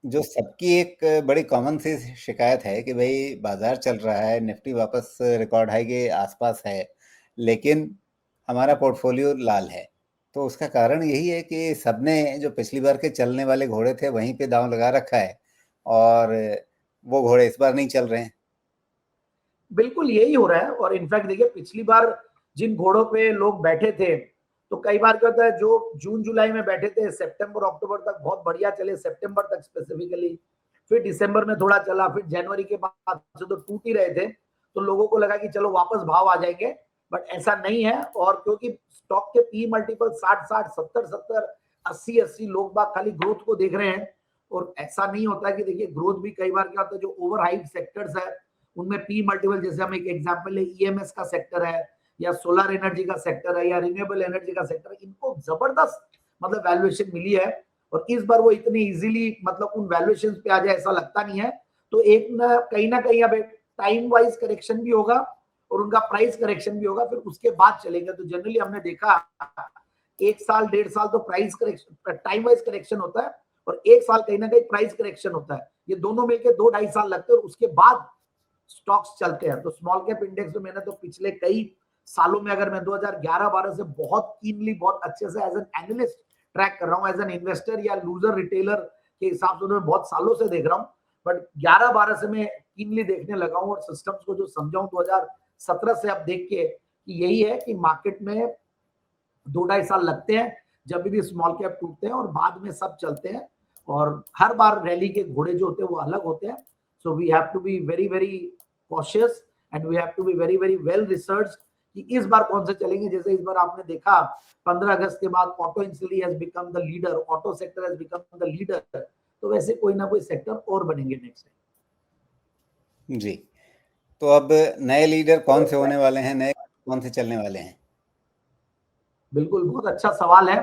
जो सबकी एक बड़ी कॉमन सी शिकायत है कि भाई बाजार चल रहा है, निफ्टी वापस रिकॉर्ड हाई के आसपास है, लेकिन हमारा पोर्टफोलियो लाल है। तो उसका कारण यही है कि सबने जो पिछली बार के चलने वाले घोड़े थे वहीं पे दांव लगा रखा है और वो घोड़े इस बार नहीं चल रहे हैं। बिल्कुल यही हो रहा है। और इनफैक्ट देखिए, पिछली बार जिन घोड़ों पे लोग बैठे थे, तो कई बार क्या होता है, जो जून जुलाई में बैठे थे सितंबर अक्टूबर तक बहुत बढ़िया चले, सितंबर तक स्पेसिफिकली, फिर दिसंबर में थोड़ा चला, फिर जनवरी के बाद से तो टूट ही रहे थे, तो लोगों को लगा कि चलो वापस भाव आ जाएंगे, बट ऐसा नहीं है। और क्योंकि स्टॉक के पी मल्टीपल 60 70 70 80 लोग बाग खाली ग्रोथ को देख रहे हैं, और ऐसा नहीं होता कि देखिए ग्रोथ भी कई बार क्या होता है, जो ओवर हाइप सेक्टर्स है उनमें पी मल्टीपल, जैसे हम एक एग्जांपल ले, ईएमएस का सेक्टर है या सोलर एनर्जी का सेक्टर है या रिन्यूएबल एनर्जी का सेक्टर है, इनको जबरदस्त मतलब वैल्यूएशन मिली है। और इस बार वो इतनी इजीली मतलब उन वैल्यूएशन पे आ जाए ऐसा लगता नहीं है। तो एक ना कहीं अब टाइम वाइज करेक्शन भी होगा और उनका प्राइस करेक्शन भी होगा, फिर उसके बाद चलेंगे। तो जनरली हमने देखा 1 साल 1.5 साल तो price correction time wise correction होता है, और 1 साल कहीं ना कहीं प्राइस करेक्शन होता है। ये दोनों मिलकर 2-2.5 साल लगते हैं और उसके बाद स्टॉक्स चलते हैं। तो स्मॉल कैप इंडेक्स में मैंने तो पिछले कई सालों में, अगर मैं 2011-12 से बहुत कीनली बहुत अच्छे से एज एन एनालिस्ट ट्रैक कर रहा हूँ, एज एन इन्वेस्टर या लूजर रिटेलर के हिसाब से मैं बहुत सालों से देख रहा हूँ, बट 11-12 से मैं कीनली देखने लगा हूँ और सिस्टम्स को जो समझा हूँ 2017 से अब देख के, कि यही है कि मार्केट में 2-2.5 साल लगते हैं जब भी स्मॉल कैप टूटते हैं, और बाद में सब चलते हैं। और हर बार रैली के घोड़े जो होते हैं वो अलग होते हैं। So we have to be very very cautious and we have to be very very well research कि इस बार कौन से चलेंगे। जैसे इस बार आपने देखा 15 अगस्त के बाद auto industry has become the leader, auto sector has become the leader, तो वैसे कोई ना कोई सेक्टर और बनेंगे नेक्स्ट टाइम। जी, तो अब नए लीडर कौन से होने वाले हैं, नए कौन से चलने वाले हैं? बिल्कुल, बहुत अच्छा सवाल है।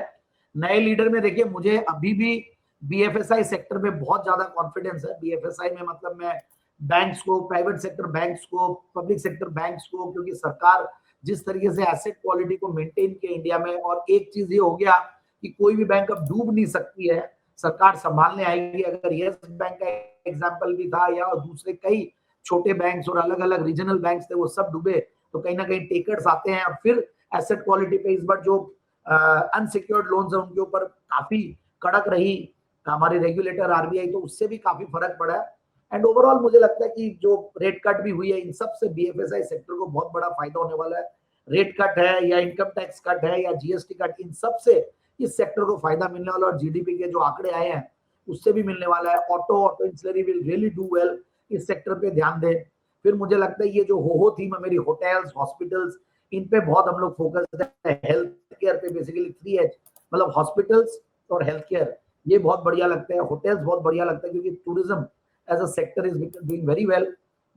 नए लीडर में देखिए, मुझे अभी भी बीएफएसआई सेक्टर में बहुत ज्यादा कॉन्फिडेंस है। बीएफएसआई में मतलब मैं बैंक्स को, प्राइवेट सेक्टर बैंक्स को, पब्लिक सेक्टर बैंक्स को, क्योंकि सरकार जिस तरीके से एसेट क्वालिटी को मेंटेन किया इंडिया में, और एक चीज ये हो गया कि कोई भी बैंक अब डूब नहीं सकती है, सरकार संभालने आएगी। अगर यस बैंक का एग्जाम्पल भी था या दूसरे कई छोटे बैंक्स और अलग अलग रीजनल बैंक्स थे, वो सब डूबे, तो कहीं ना कहीं टेकर्स आते हैं। और फिर एसेट क्वालिटी पे इस बार जो अनसिक्योर्ड लोन्स है उनके ऊपर काफी कड़क रही हमारी रेगुलेटर आरबीआई, तो उससे भी काफी फर्क पड़ा है। एंड ओवरऑल मुझे लगता है कि जो रेट कट भी हुई है, इन सब से बीएफएसआई सेक्टर को बहुत बड़ा फायदा होने वाला है। रेट कट है या इनकम टैक्स कट है या जीएसटी कट, इन सब से इस सेक्टर को फायदा मिलने वाला है। और जीडीपी के जो आंकड़े आए हैं उससे भी मिलने वाला है। Auto ancillary will really do well, इस सेक्टर पे ध्यान दें। फिर मुझे लगता है ये जो हो थीम है मेरी, होटल्स, हॉस्पिटल्स, इन पे बहुत हम लोग फोकस है। हेल्थ केयर पे बेसिकली 3H, मतलब हॉस्पिटल्स और हेल्थ केयर, ये बहुत बढ़िया लगता है। होटल्स बहुत बढ़िया लगता है क्योंकि tourism as a sector is doing very well.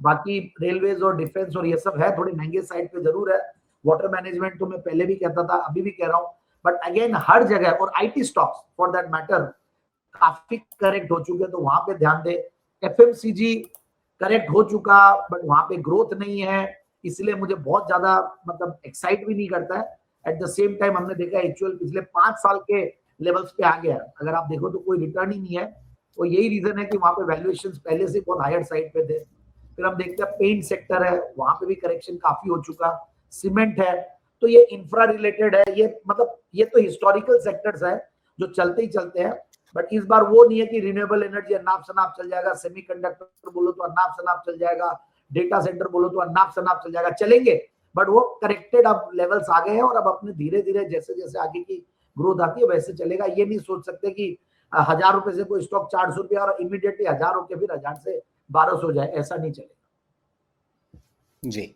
बाकी रेलवेज और डिफेंस और ये सब है थोड़ी महंगे साइड पे जरूर है। वाटर मैनेजमेंट तो मैं पहले भी कहता था, अभी भी कह रहा हूँ, बट अगेन हर जगह, और IT stocks for that matter काफी करेक्ट हो चुके हैं, तो वहां पे ध्यान दे। एफएमसीजी करेक्ट हो चुका, बट वहां पे ग्रोथ नहीं है, इसलिए मुझे बहुत ज्यादा मतलब एक्साइट भी नहीं करता है। एट द सेम टाइम हमने देखा एक्चुअल पिछले 5 साल के लेवल्स पे आ गया, अगर आप देखो तो कोई रिटर्न ही नहीं है। और यही रीजन है कि वहां पे वैल्यूएशन पहले से बहुत हायर साइड पे थे। फिर हम देखते हैं पेंट सेक्टर है, वहां पे भी करेक्शन काफी हो चुका। सीमेंट है, तो ये इंफ्रा रिलेटेड है, ये मतलब ये तो हिस्टोरिकल सेक्टर्स है जो चलते ही चलते हैं। बट इस बार वो नहीं है कि रिन्यूएबल एनर्जी अनाप शनाप चल जाएगा, सेमीकंडक्टर बोलो तो अनाप शनाप चल जाएगा, डेटा सेंटर बोलो तो अनाप शनाप चल जाएगा, चलेंगे, बट वो करेक्टेड अब लेवल्स आ गए हैं और अब अपने धीरे धीरे जैसे जैसे आगे की ग्रोथ आती है वैसे चलेगा। ये नहीं सोच सकते कि 1000 रुपए से कोई स्टॉक 400 रुपया और इमीडिएटली 1000 होकर फिर 1000 से 1200 हो जाए, ऐसा नहीं चलेगा। जी।